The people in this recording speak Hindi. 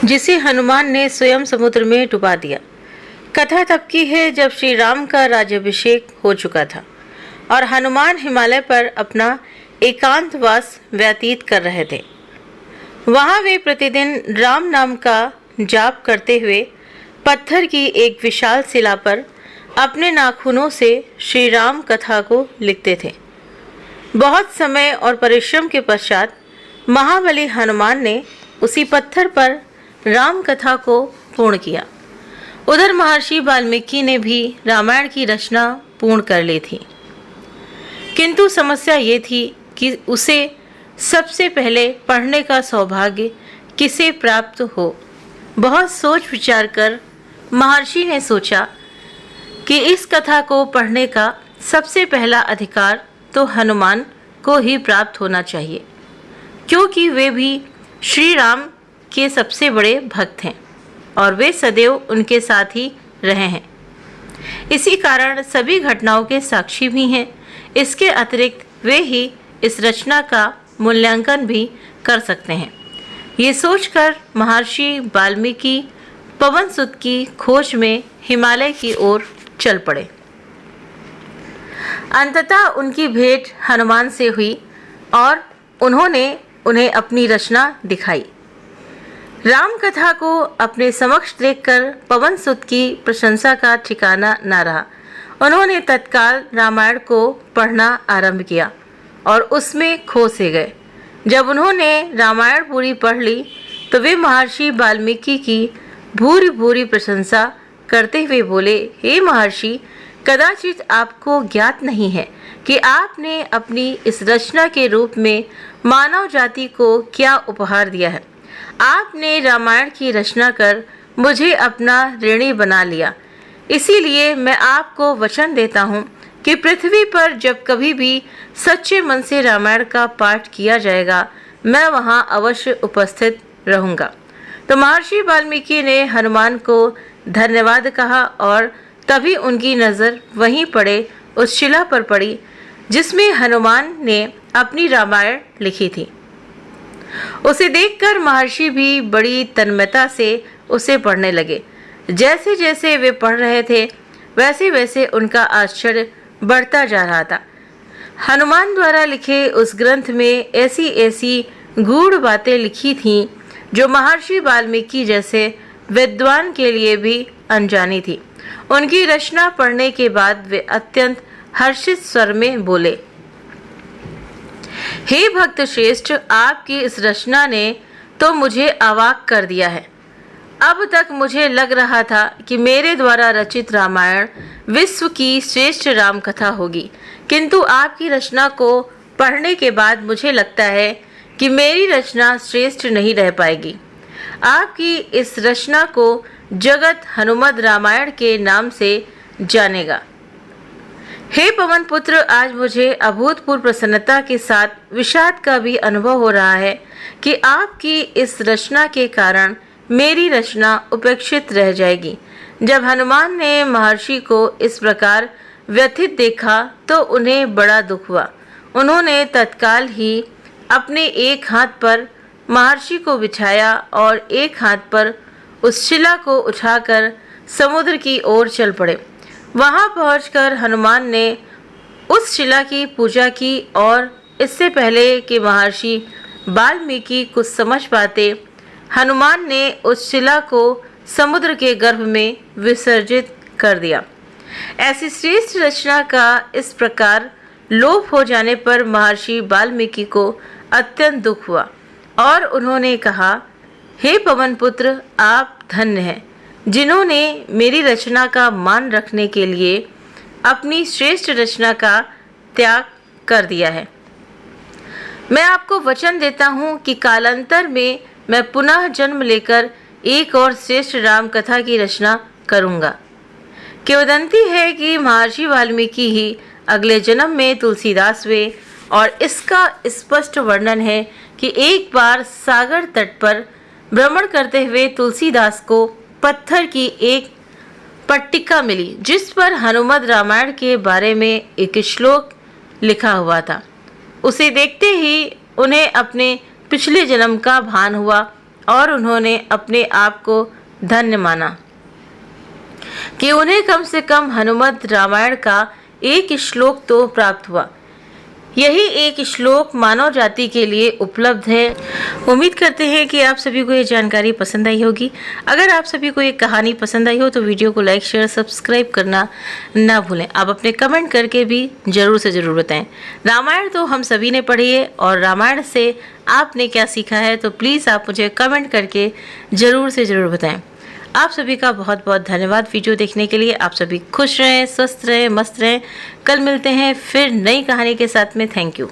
जिसे हनुमान ने स्वयं समुद्र में डुबा दिया। कथा तब की है जब श्री राम का राज्याभिषेक हो चुका था और हनुमान हिमालय पर अपना एकांतवास व्यतीत कर रहे थे। वहां वे प्रतिदिन राम नाम का जाप करते हुए पत्थर की एक विशाल शिला पर अपने नाखूनों से श्री राम कथा को लिखते थे। बहुत समय और परिश्रम के पश्चात महाबली हनुमान ने उसी पत्थर पर राम कथा को पूर्ण किया। उधर महर्षि वाल्मीकि ने भी रामायण की रचना पूर्ण कर ली थी, किंतु समस्या ये थी कि उसे सबसे पहले पढ़ने का सौभाग्य किसे प्राप्त हो। बहुत सोच विचार कर महर्षि ने सोचा कि इस कथा को पढ़ने का सबसे पहला अधिकार तो हनुमान को ही प्राप्त होना चाहिए, क्योंकि वे भी श्री राम के सबसे बड़े भक्त हैं और वे सदैव उनके साथ ही रहे हैं। इसी कारण सभी घटनाओं के साक्षी भी हैं। इसके अतिरिक्त वे ही इस रचना का मूल्यांकन भी कर सकते हैं। ये सोचकर महर्षि वाल्मीकि पवन सुत की खोज में हिमालय की ओर चल पड़े। अंततः उनकी भेंट हनुमान से हुई और उन्होंने उन्हें अपनी रचना दिखाई। राम कथा को अपने समक्ष देखकर पवन सुत की प्रशंसा का ठिकाना न रहा। उन्होंने तत्काल रामायण को पढ़ना आरंभ किया और उसमें खो से गए। जब उन्होंने रामायण पूरी पढ़ ली तो वे महर्षि वाल्मीकि की भूरि भूरि प्रशंसा करते हुए बोले, हे महर्षि, कदाचित आपको ज्ञात नहीं है कि आपने अपनी इस रचना के रूप में मानव जाति को क्या उपहार दिया है। आपने रामायण की रचना कर मुझे अपना ऋणी बना लिया। इसीलिए मैं आपको वचन देता हूँ कि पृथ्वी पर जब कभी भी सच्चे मन से रामायण का पाठ किया जाएगा, मैं वहाँ अवश्य उपस्थित रहूँगा। तो महर्षि वाल्मीकि ने हनुमान को धन्यवाद कहा और तभी उनकी नज़र वहीं पड़े उस शिला पर पड़ी जिसमें हनुमान ने अपनी रामायण लिखी थी। उसे देखकर महर्षि भी बड़ी तन्मयता से उसे पढ़ने लगे। जैसे जैसे वे पढ़ रहे थे वैसे वैसे उनका आश्चर्य बढ़ता जा रहा था। हनुमान द्वारा लिखे उस ग्रंथ में ऐसी ऐसी गूढ़ बातें लिखी थीं जो महर्षि वाल्मीकि जैसे विद्वान के लिए भी अनजानी थी। उनकी रचना पढ़ने के बाद वे अत्यंत हर्षित स्वर में बोले, हे भक्त श्रेष्ठ, आपकी इस रचना ने तो मुझे अवाक कर दिया है। अब तक मुझे लग रहा था कि मेरे द्वारा रचित रामायण विश्व की श्रेष्ठ राम कथा होगी, किंतु आपकी रचना को पढ़ने के बाद मुझे लगता है कि मेरी रचना श्रेष्ठ नहीं रह पाएगी। आपकी इस रचना को जगत हनुमद रामायण के नाम से जानेगा। हे पवन पुत्र, आज मुझे अभूतपूर्व प्रसन्नता के साथ विषाद का भी अनुभव हो रहा है कि आपकी इस रचना के कारण मेरी रचना उपेक्षित रह जाएगी। जब हनुमान ने महर्षि को इस प्रकार व्यथित देखा तो उन्हें बड़ा दुख हुआ। उन्होंने तत्काल ही अपने एक हाथ पर महर्षि को बिठाया और एक हाथ पर उस शिला को उठाकर समुद्र की ओर चल पड़े। वहां पहुंचकर हनुमान ने उस शिला की पूजा की और इससे पहले कि महर्षि वाल्मीकि कुछ समझ पाते, हनुमान ने उस शिला को समुद्र के गर्भ में विसर्जित कर दिया। ऐसी श्रेष्ठ रचना का इस प्रकार लोप हो जाने पर महर्षि वाल्मीकि को अत्यंत दुख हुआ और उन्होंने कहा, हे पवन पुत्र, आप धन्य हैं जिन्होंने मेरी रचना का मान रखने के लिए अपनी श्रेष्ठ रचना का त्याग कर दिया है। मैं आपको वचन देता हूँ कि कालांतर में मैं पुनः जन्म लेकर एक और श्रेष्ठ राम कथा की रचना करूँगा। किंवदंती है कि महर्षि वाल्मीकि ही अगले जन्म में तुलसीदास हुए और इसका स्पष्ट वर्णन है कि एक बार सागर तट पर भ्रमण करते हुए तुलसीदास को पत्थर की एक पट्टिका मिली जिस पर हनुमद रामायण के बारे में एक श्लोक लिखा हुआ था। उसे देखते ही उन्हें अपने पिछले जन्म का भान हुआ और उन्होंने अपने आप को धन्य माना कि उन्हें कम से कम हनुमत रामायण का एक श्लोक तो प्राप्त हुआ। यही एक श्लोक मानव जाति के लिए उपलब्ध है। उम्मीद करते हैं कि आप सभी को ये जानकारी पसंद आई होगी। अगर आप सभी को ये कहानी पसंद आई हो तो वीडियो को लाइक शेयर सब्सक्राइब करना ना भूलें। आप अपने कमेंट करके भी ज़रूर से ज़रूर बताएं। रामायण तो हम सभी ने पढ़ी है और रामायण से आपने क्या सीखा है, तो प्लीज़ आप मुझे कमेंट करके ज़रूर से ज़रूर बताएं। आप सभी का बहुत बहुत धन्यवाद वीडियो देखने के लिए। आप सभी खुश रहें, स्वस्थ रहें, मस्त रहें। कल मिलते हैं फिर नई कहानी के साथ में। Thank you.